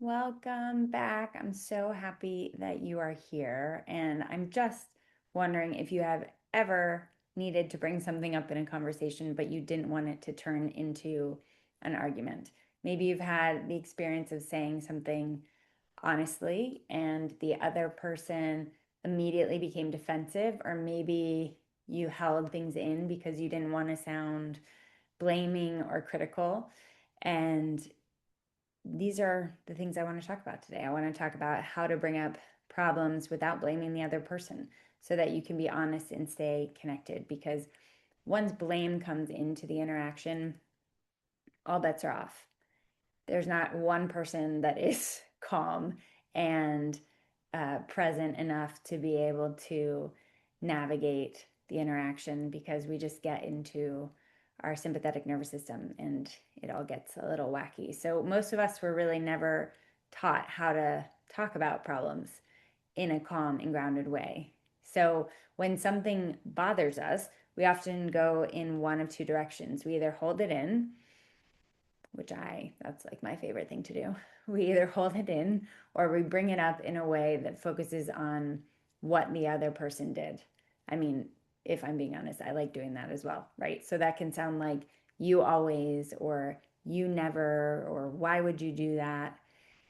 Welcome back. I'm so happy that you are here. And I'm just wondering if you have ever needed to bring something up in a conversation, but you didn't want it to turn into an argument. Maybe you've had the experience of saying something honestly and the other person immediately became defensive, or maybe you held things in because you didn't want to sound blaming or critical. And these are the things I want to talk about today. I want to talk about how to bring up problems without blaming the other person so that you can be honest and stay connected. Because once blame comes into the interaction, all bets are off. There's not one person that is calm and present enough to be able to navigate the interaction because we just get into our sympathetic nervous system and it all gets a little wacky. So, most of us were really never taught how to talk about problems in a calm and grounded way. So, when something bothers us, we often go in one of two directions. We either hold it in, that's like my favorite thing to do. We either hold it in or we bring it up in a way that focuses on what the other person did. I mean, if I'm being honest, I like doing that as well, right? So that can sound like you always, or you never, or why would you do that?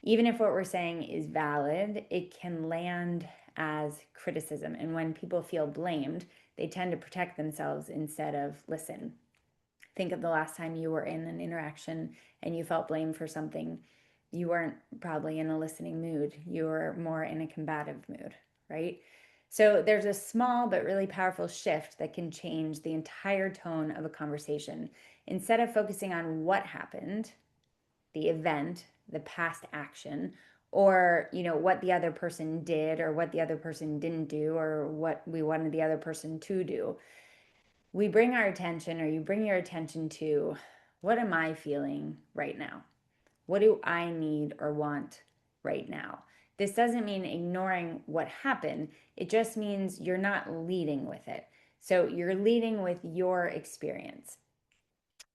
Even if what we're saying is valid, it can land as criticism. And when people feel blamed, they tend to protect themselves instead of listen. Think of the last time you were in an interaction and you felt blamed for something. You weren't probably in a listening mood. You were more in a combative mood, right? So there's a small but really powerful shift that can change the entire tone of a conversation. Instead of focusing on what happened, the event, the past action, or what the other person did or what the other person didn't do or what we wanted the other person to do, we bring our attention, or you bring your attention to, what am I feeling right now? What do I need or want right now? This doesn't mean ignoring what happened. It just means you're not leading with it. So you're leading with your experience.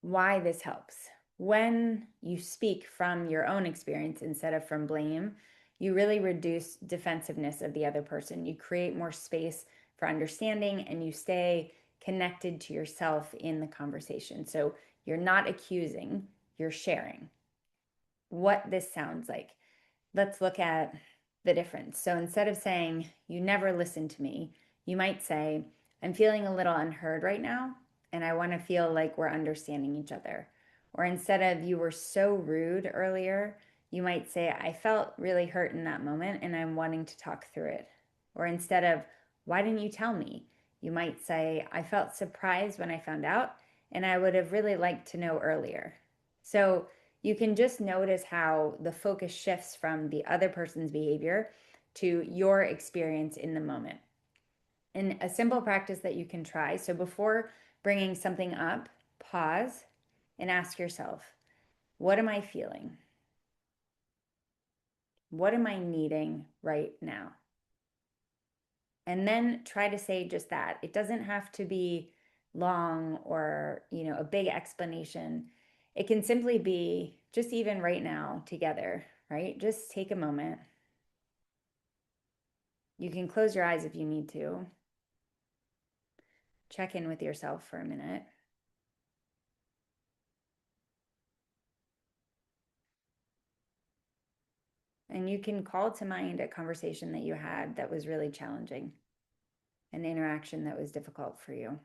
Why this helps. When you speak from your own experience instead of from blame, you really reduce defensiveness of the other person. You create more space for understanding and you stay connected to yourself in the conversation. So you're not accusing, you're sharing what this sounds like. Let's look at the difference. So instead of saying, you never listen to me, you might say, I'm feeling a little unheard right now, and I want to feel like we're understanding each other. Or instead of, you were so rude earlier, you might say, I felt really hurt in that moment, and I'm wanting to talk through it. Or instead of, why didn't you tell me? You might say, I felt surprised when I found out, and I would have really liked to know earlier. So you can just notice how the focus shifts from the other person's behavior to your experience in the moment. And a simple practice that you can try. So before bringing something up, pause and ask yourself, what am I feeling? What am I needing right now? And then try to say just that. It doesn't have to be long or, a big explanation. It can simply be just even right now together, right? Just take a moment. You can close your eyes if you need to. Check in with yourself for a minute. And you can call to mind a conversation that you had that was really challenging, an interaction that was difficult for you.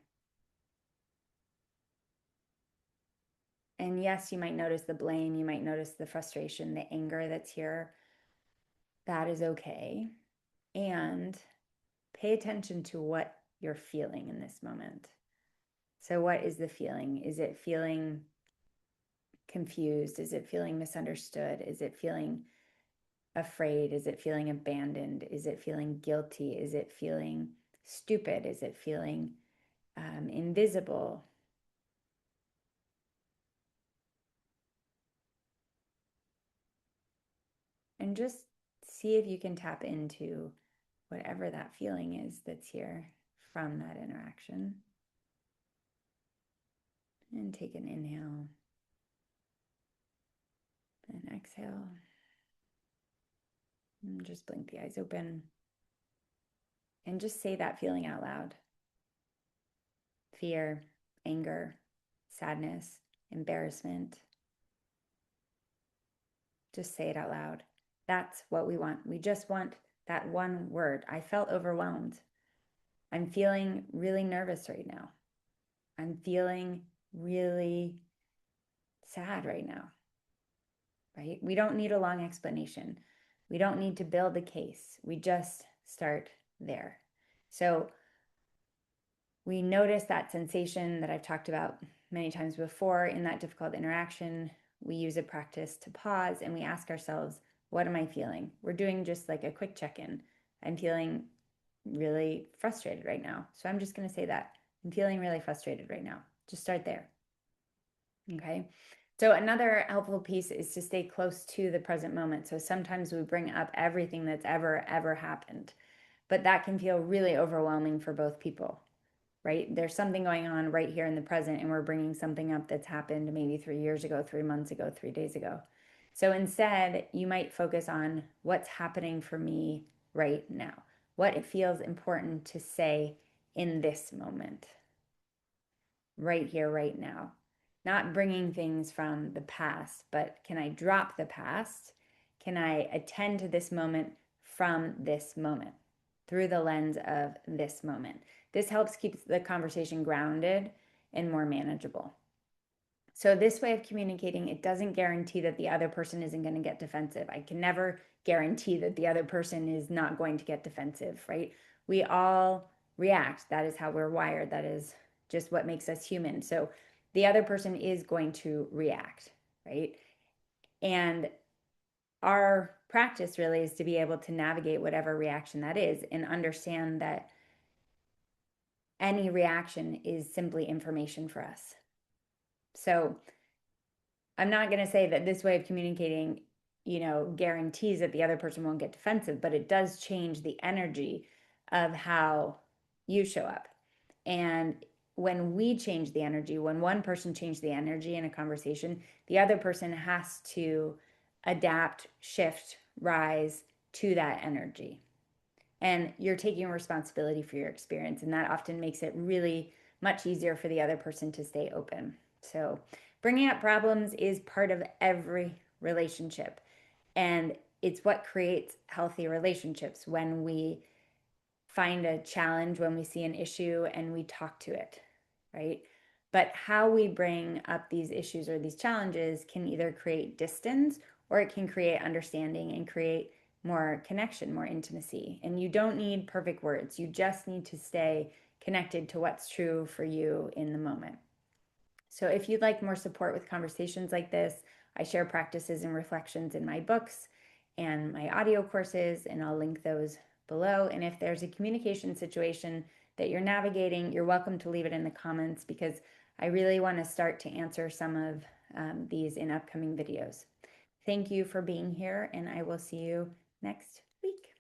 And yes, you might notice the blame, you might notice the frustration, the anger that's here. That is okay. And pay attention to what you're feeling in this moment. So, what is the feeling? Is it feeling confused? Is it feeling misunderstood? Is it feeling afraid? Is it feeling abandoned? Is it feeling guilty? Is it feeling stupid? Is it feeling invisible? And just see if you can tap into whatever that feeling is that's here from that interaction. And take an inhale and exhale. And just blink the eyes open and just say that feeling out loud. Fear, anger, sadness, embarrassment. Just say it out loud. That's what we want. We just want that one word. I felt overwhelmed. I'm feeling really nervous right now. I'm feeling really sad right now, right? We don't need a long explanation. We don't need to build a case. We just start there. So we notice that sensation that I've talked about many times before in that difficult interaction. We use a practice to pause and we ask ourselves, what am I feeling? We're doing just like a quick check-in. I'm feeling really frustrated right now. So I'm just going to say that. I'm feeling really frustrated right now. Just start there. Okay. So another helpful piece is to stay close to the present moment. So sometimes we bring up everything that's ever happened, but that can feel really overwhelming for both people, right? There's something going on right here in the present, and we're bringing something up that's happened maybe 3 years ago, 3 months ago, 3 days ago. So instead, you might focus on what's happening for me right now, what it feels important to say in this moment, right here, right now. Not bringing things from the past, but can I drop the past? Can I attend to this moment from this moment through the lens of this moment? This helps keep the conversation grounded and more manageable. So this way of communicating, it doesn't guarantee that the other person isn't going to get defensive. I can never guarantee that the other person is not going to get defensive, right? We all react. That is how we're wired. That is just what makes us human. So the other person is going to react, right? And our practice really is to be able to navigate whatever reaction that is and understand that any reaction is simply information for us. So I'm not going to say that this way of communicating, guarantees that the other person won't get defensive, but it does change the energy of how you show up. And when we change the energy, when one person changes the energy in a conversation, the other person has to adapt, shift, rise to that energy. And you're taking responsibility for your experience. And that often makes it really much easier for the other person to stay open. So, bringing up problems is part of every relationship. And it's what creates healthy relationships when we find a challenge, when we see an issue and we talk to it, right? But how we bring up these issues or these challenges can either create distance or it can create understanding and create more connection, more intimacy. And you don't need perfect words. You just need to stay connected to what's true for you in the moment. So if you'd like more support with conversations like this, I share practices and reflections in my books and my audio courses, and I'll link those below. And if there's a communication situation that you're navigating, you're welcome to leave it in the comments because I really want to start to answer some of these in upcoming videos. Thank you for being here, and I will see you next week.